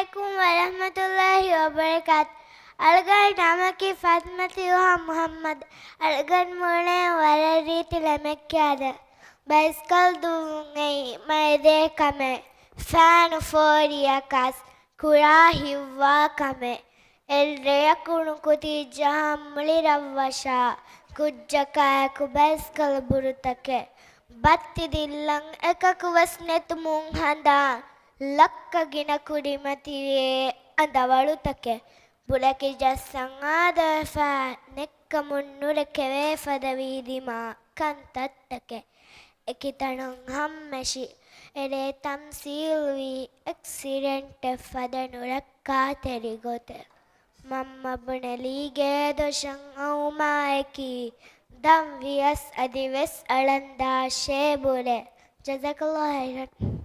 Assalamualaikum warahmatullahi wabarakatuh. Algan nama ki Fatmati Muhammad. Algan mune warariti lemekkada. Baiskal dungai maide kame. Fan foria kas kura hiwa kame. Elreya kunukuti jahamuli ravasha. Kujjakayaku baiskal burutake. ಬತ್ತಿದಿಲ್ಲಂ ಎಕಕುವಸ್ನೆತು ಮುಂಹಂದ ಲಕ್ಕಗಿನ ಕುಡಿಮತಿಯೇ ಅಂದವಳು ತಕ್ಕೆ ಬುಲಕಿ ಜಸ್ಸಂ ಆದಫ ನೆಕ್ಕ ಮುನ್ನುರ ಕೆವೇಫದ ವೀದಿಮಾ ಕಂತತ್ತಕ್ಕೆ ಎಕಿತಣಂ ಹಮ್ಮೆಶಿ ಎಡೆ ತಂಸೀಲ್ವಿ ಎಕ್ಸಿಡೆಂಟ್ ಫದನುರಕ್ಕಾ ತೆರಿಗೋತೆ ಮಮ್ಮ ಬುಣಲಿಗೆ ದೊಶಂ ಔಮಾಯಕಿ dam vias adives alanda shebule jazakallah khairan.